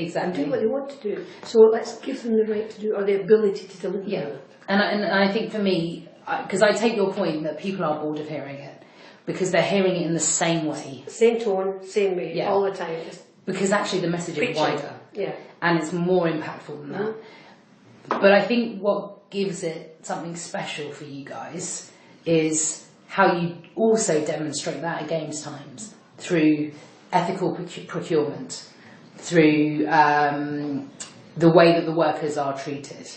Exactly. And do what they want to do. So let's give them the right to do, or the ability to deliver. Yeah. And I think for me, because I take your point that people are bored of hearing it, because they're hearing it in the same way. Same tone, same way, all the time. Because actually the message is wider. Yeah. And it's more impactful than that. But I think what gives it something special for you guys is how you also demonstrate that at games times through ethical procurement, through the way that the workers are treated,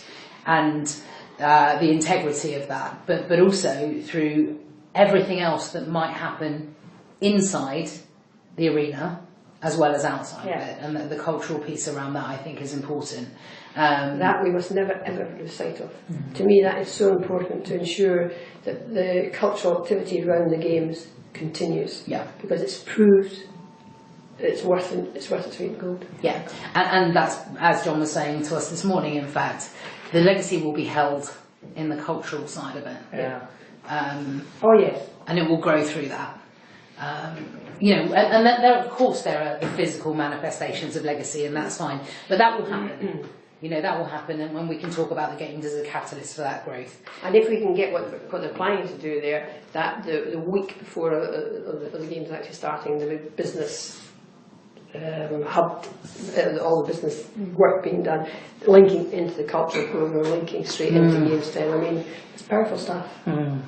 and the integrity of that, but also through everything else that might happen inside the arena as well as outside of it, and the cultural piece around that I think is important. That we must never ever lose sight of. To me, that is so important to ensure that the cultural activity around the games continues. Yeah, because it's proved it's worth its weight in gold. Yeah, and that's, as John was saying to us this morning, in fact, the legacy will be held in the cultural side of it. Yeah. Oh yes, and it will grow through that. You know, and there, of course, there are the physical manifestations of legacy, and that's fine. But that will happen. You know, that will happen, and when we can talk about the games as a catalyst for that growth. And if we can get what they're planning to do there, that the week before the games are actually starting, the business hub, all the business work being done, linking into the cultural program, linking straight into games time. I mean, it's powerful stuff.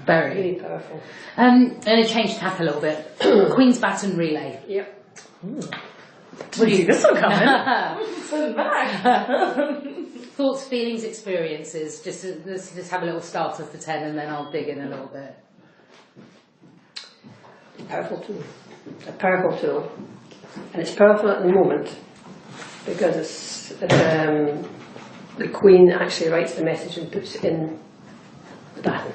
Very. Really powerful. And a change tack a little bit. Queen's Baton Relay. Yep. What do you see this one coming? back. Thoughts, feelings, experiences. Let's just have a little starter for 10 and then I'll dig in a little bit. Powerful tool. A powerful tool. And it's powerful at the moment because it's, the Queen actually writes the message and puts it in the baton.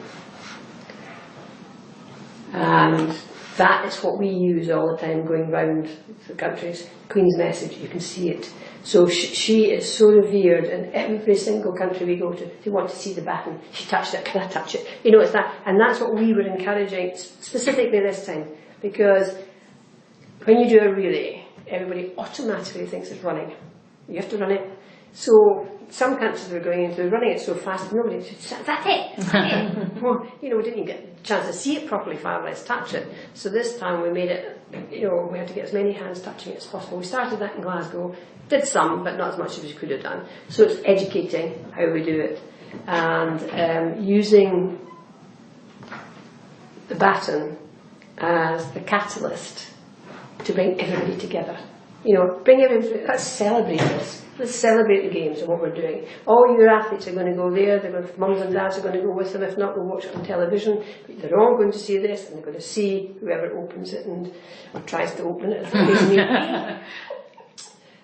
And that is what we use all the time going round the countries. Queen's message, you can see it. So she is so revered in every single country we go to. They want to see the baton. She touched it, can I touch it? You know, it's that. And that's what we were encouraging specifically this time. Because when you do a relay, everybody automatically thinks it's running. You have to run it. So some countries we're going into, running it so fast, nobody said, that's it. Well, you know, we didn't even get a chance to see it properly, far less touch it. So this time we made it, you know, we had to get as many hands touching it as possible. We started that in Glasgow, did some, but not as much as we could have done. So it's educating how we do it. And using the baton as the catalyst to bring everybody together. You know, bring everybody, let's celebrate this. Let's celebrate the games and what we're doing. All your athletes are going to go there, mums and dads are going to go with them, if not, we'll watch it on television. But they're all going to see this, and they're going to see whoever opens it or tries to open it.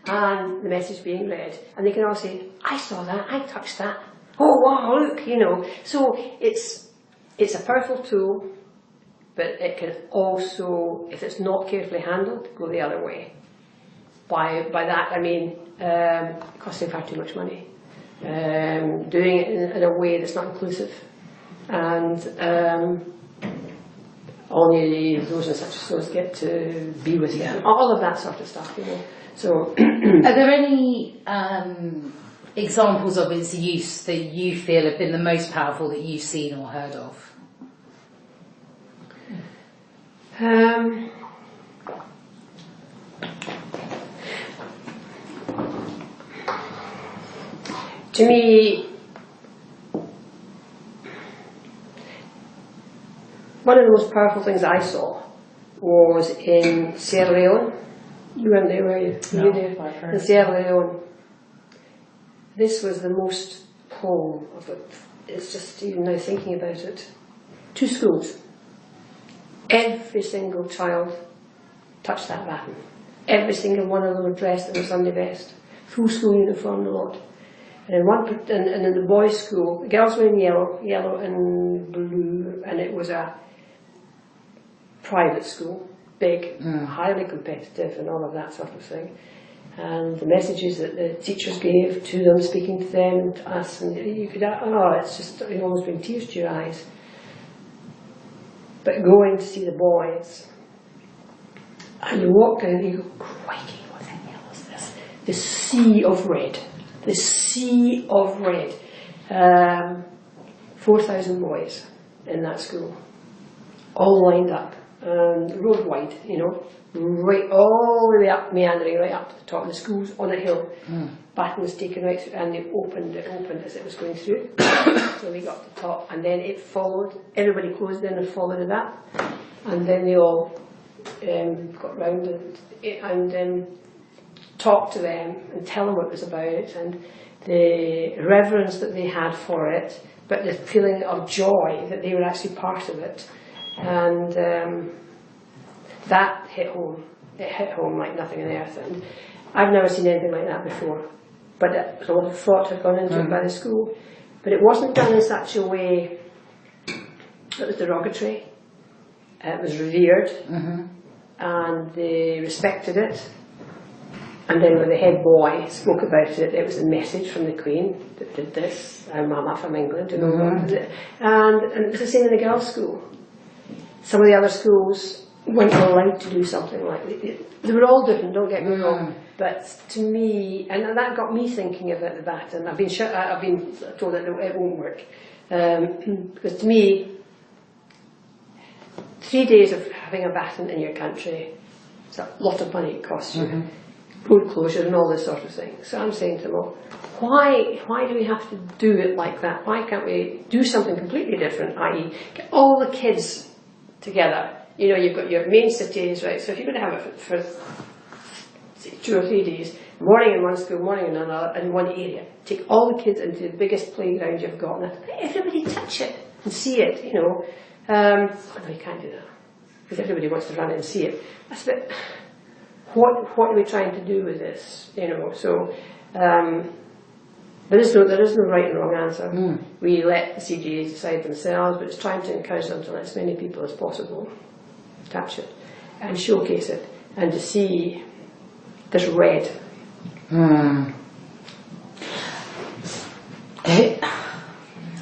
And the message being read. And they can all say, I saw that, I touched that. Oh wow, look, you know. So it's a powerful tool, but it can also, if it's not carefully handled, go the other way. By that I mean costing far too much money, doing it in a way that's not inclusive, and only those and such as those get to be with you. All of that sort of stuff, you know. So, are there any examples of its use that you feel have been the most powerful that you've seen or heard of? To me, one of the most powerful things I saw was in Sierra Leone. You weren't there, were you? No, you there? In Sierra Leone. This was the most home of it. It's just even now thinking about it. 2 schools. Every single child touched that baton. Every single one of them were dressed in a Sunday best. Full school uniform, the lot. And in the boys' school, the girls were in yellow and blue, and it was a private school, big, highly competitive, and all of that sort of thing. And the messages that the teachers gave to them, speaking to them and to us, and you could, it's just, you almost bring tears to your eyes. But going to see the boys, and you walk down and you go, crikey, what the hell is this? the sea of red. The sea of red. 4,000 boys in that school, all lined up, road wide, you know, right all the way up, meandering right up to the top. The school's on a hill. Baton was taken right through, and it opened as it was going through. So we got to the top, and then it followed. Everybody closed in and followed it up, and then they all got round and talked to them and tell them what it was about, and the reverence that they had for it, but the feeling of joy that they were actually part of it. And that hit home. It hit home like nothing on earth. And I've never seen anything like that before. But a lot of thought had gone into it by the school. But it wasn't done in such a way that was derogatory. It was revered, and they respected it. And then when the head boy spoke about it, it was a message from the Queen that did this. I'm Mama from England, you know. And it was the same in the girls' school. Some of the other schools weren't allowed to do something like that. They were all different, don't get me wrong. But to me, and that got me thinking about the baton. I've been told that it won't work. Because to me, 3 days of having a baton in your country, it's a lot of money it costs you. Road closure and all this sort of thing. So I'm saying to them, well, why do we have to do it like that? Why can't we do something completely different, i.e. get all the kids together? You know, you've got your main cities, right? So if you're going to have it for say, 2 or 3 days, morning in one school, morning in another, in one area, take all the kids into the biggest playground you've got, and let everybody touch it and see it, you know. No, you can't do that, because everybody wants to run it and see it. That's a bit... What are we trying to do with this? You know, so there is no right and wrong answer. We let the CGAs decide themselves, but it's trying to encourage them to let as many people as possible touch it and showcase it, and to see this red.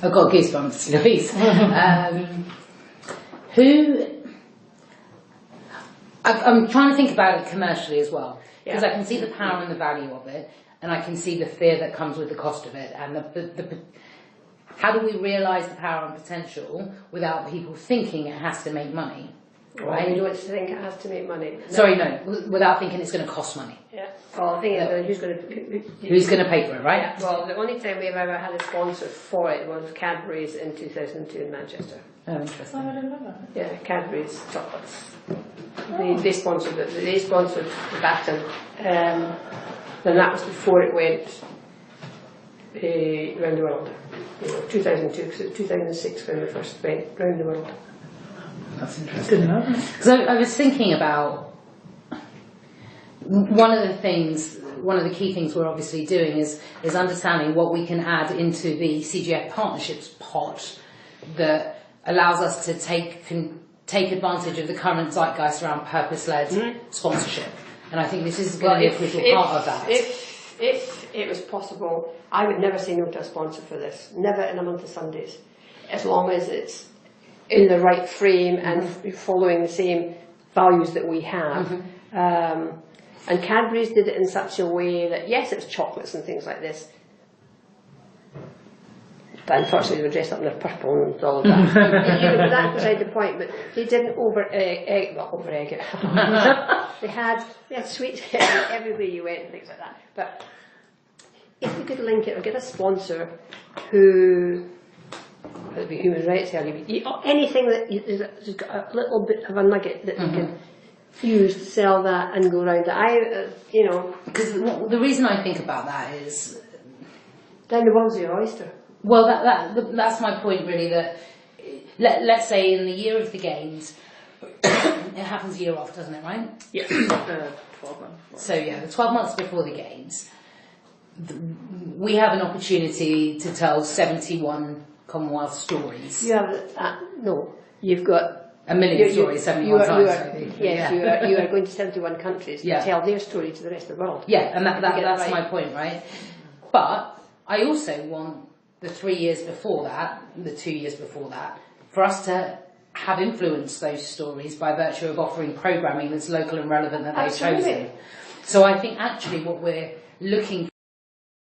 I've got goosebumps, Louise. I'm trying to think about it commercially as well, because I can see the power and the value of it, and I can see the fear that comes with the cost of it, and how do we realise the power and potential without people thinking it has to make money? Right? You don't think it has to make money. No. Sorry, no, without thinking it's going to cost money. Yeah. Well, the thing is, who's going to pay for it, right? Yeah. Well, the only time we've ever had a sponsor for it was Cadbury's in 2002 in Manchester. Oh, interesting. I didn't know that. Yeah, Cadbury's chocolates. They sponsored it. They sponsored the baton. Then that was before it went around the world. You know, 2002, because it was 2006 when we first went round the world. That's interesting. Because I was thinking about one of the key things we're obviously doing is understanding what we can add into the CGF partnerships pot that allows us to take advantage of the current zeitgeist around purpose-led sponsorship. And I think this is going to be a crucial part of that. If it was possible, I would never say no to a sponsor for this. Never in a month of Sundays. As long as it's in the right frame and following the same values that we have. And Cadbury's did it in such a way that, yes, it was chocolates and things like this, but unfortunately they were dressed up in their purple and all of that. That beside the point, but they didn't over egg it. they had sweets everywhere you went and things like that. But if we could link it or get a sponsor who, whether it be human rights, LGBT, or anything that has got a little bit of a nugget that you can use to sell that and go around it. Because the reason I think about that is, then the world's your oyster. Well, that's my point really. That let's say in the year of the games, it happens a year off, doesn't it? Right? Yeah. 12 months. So the 12 months before the games, we have an opportunity to tell 71 Commonwealth stories. You have no. You've got a million stories, 71 times. You are going to 71 countries to tell their story to the rest of the world. Yeah, and that's my point, right? But I also want the 3 years before that, the 2 years before that, for us to have influenced those stories by virtue of offering programming that's local and relevant that they've chosen. So I think actually what we're looking